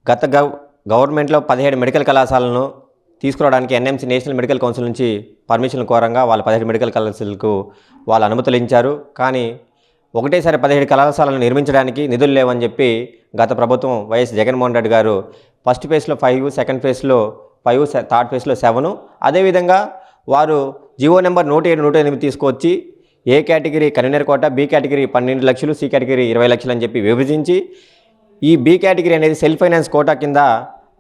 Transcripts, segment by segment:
గత గవర్నమెంట్లో 17 మెడికల్ కళాశాలను తీసుకురావడానికి ఎన్ఎంసీ నేషనల్ మెడికల్ కౌన్సిల్ నుంచి పర్మిషన్ కోరంగా వాళ్ళ 17 మెడికల్ కళాశాలకు వాళ్ళు అనుమతులు ఇచ్చారు. కానీ ఒకటేసారి 17 కళాశాలను నిర్మించడానికి నిధులు లేవని చెప్పి గత ప్రభుత్వం వైఎస్ జగన్మోహన్ రెడ్డి గారు ఫస్ట్ ఫేజ్లో 5, సెకండ్ ఫేజ్లో 5, థర్డ్ ఫేజ్లో 7, అదేవిధంగా వారు జీవో నెంబర్ 107, 108 తీసుకొచ్చి ఏ కేటగిరీ కన్వీనర్ కోట, బి కేటగిరీ 12 లక్షలు, సి కేటగిరీ 20 లక్షలు అని చెప్పి విభజించి ఈ బి కేటగిరీ అనేది సెల్ఫ్ ఫైనాన్స్ కోటా కింద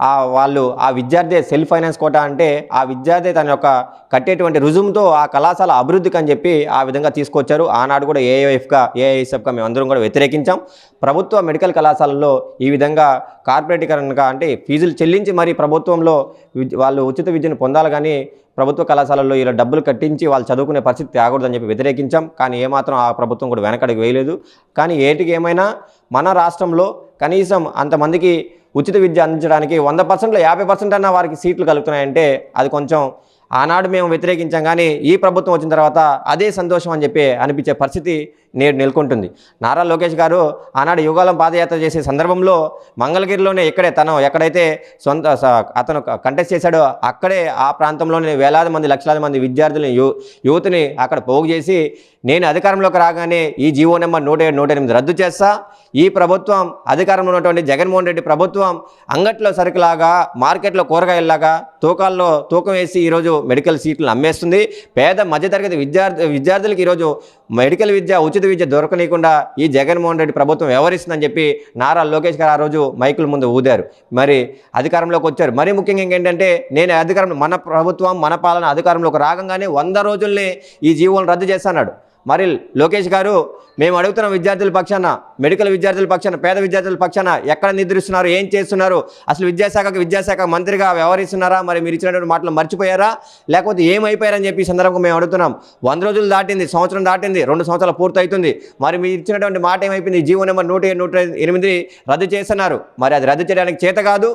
ఆ విద్యార్థి సెల్ఫ్ ఫైనాన్స్ కోటా అంటే ఆ విద్యార్థి తన యొక్క కట్టేటువంటి రుజువుతో ఆ కళాశాల అభివృద్ధికి అని చెప్పి ఆ విధంగా తీసుకొచ్చారు. ఆనాడు కూడా ఏఐఎస్ఎఫ్గా మేమందరం కూడా వ్యతిరేకించాం. ప్రభుత్వ మెడికల్ కళాశాలల్లో ఈ విధంగా కార్పొరేటీకరణగా అంటే ఫీజులు చెల్లించి మరి ప్రభుత్వంలో వాళ్ళు ఉచిత విద్యను పొందాలి, కానీ ప్రభుత్వ కళాశాలల్లో ఇలా డబ్బులు కట్టించి వాళ్ళు చదువుకునే పరిస్థితి తేకూడదని చెప్పి వ్యతిరేకించాం. కానీ ఏమాత్రం ఆ ప్రభుత్వం కూడా వెనకడికి వేయలేదు. కానీ ఏటికి ఏమైనా మన రాష్ట్రంలో కనీసం అంతమందికి ఉచిత విద్య అందించడానికి 100%లో 50% అన్న వారికి సీట్లు కలుగుతున్నాయంటే అది కొంచెం ఆనాడు మేము వ్యతిరేకించాం, కానీ ఈ ప్రభుత్వం వచ్చిన తర్వాత అదే సంతోషం అని చెప్పి అనిపించే పరిస్థితి నేడు నెలకొంటుంది. నారా లోకేష్ గారు ఆనాడు యుగాలం పాదయాత్ర చేసే సందర్భంలో మంగళగిరిలోనే ఎక్కడైతే అతను కంటెస్ట్ చేశాడో అక్కడే ఆ ప్రాంతంలోనే వేలాది మంది, లక్షలాది మంది విద్యార్థులని, యువతిని అక్కడ పోగు చేసి నేను అధికారంలోకి రాగానే ఈ జీవో నెంబర్ 107, 108 రద్దు చేస్తా, ఈ ప్రభుత్వం అధికారంలో ఉన్నటువంటి జగన్మోహన్ రెడ్డి ప్రభుత్వం అంగట్లో సరుకులాగా, మార్కెట్లో కూరగాయల్లాగా తూకాల్లో తూకం వేసి ఈరోజు మెడికల్ సీట్లను అమ్మేస్తుంది. పేద మధ్యతరగతి విద్యార్థులకు ఈరోజు మెడికల్ విద్య, ఉచిత విద్య దొరకనీయకుండా ఈ జగన్మోహన్ రెడ్డి ప్రభుత్వం వ్యవహరిస్తుందని చెప్పి నారా లోకేష్ గారు ఆ రోజు మైకుల ముందు ఊదారు. మరి అధికారంలోకి వచ్చారు. మరీ ముఖ్యంగా ఏంటంటే మన ప్రభుత్వం, మన పాలన అధికారంలోకి రాగానే 100 రోజుల్ని ఈ జీవోలను రద్దు చేస్తున్నాడు. మరి లోకేష్ గారు మేము అడుగుతున్న విద్యార్థుల పక్షాన, మెడికల్ విద్యార్థుల పక్షాన, పేద విద్యార్థుల పక్షాన ఎక్కడ నిద్రిస్తున్నారు, ఏం చేస్తున్నారు, అసలు విద్యాశాఖ మంత్రిగా వ్యవహరిస్తున్నారా, మరి మీరు ఇచ్చినటువంటి మాటలు మర్చిపోయారా, లేకపోతే ఏమైపోయారని చెప్పి ఈ సందర్భంగా మేము అడుగుతున్నాం. 100 రోజులు దాటింది, సంవత్సరం దాటింది, 2 సంవత్సరాలు పూర్తి అవుతుంది. మరి మీరు ఇచ్చినటువంటి మాట ఏమైపోయింది? జీవో నెంబర్ 107, 108 రద్దు చేస్తున్నారు. మరి అది రద్దు చేయడానికి చేత కాదు.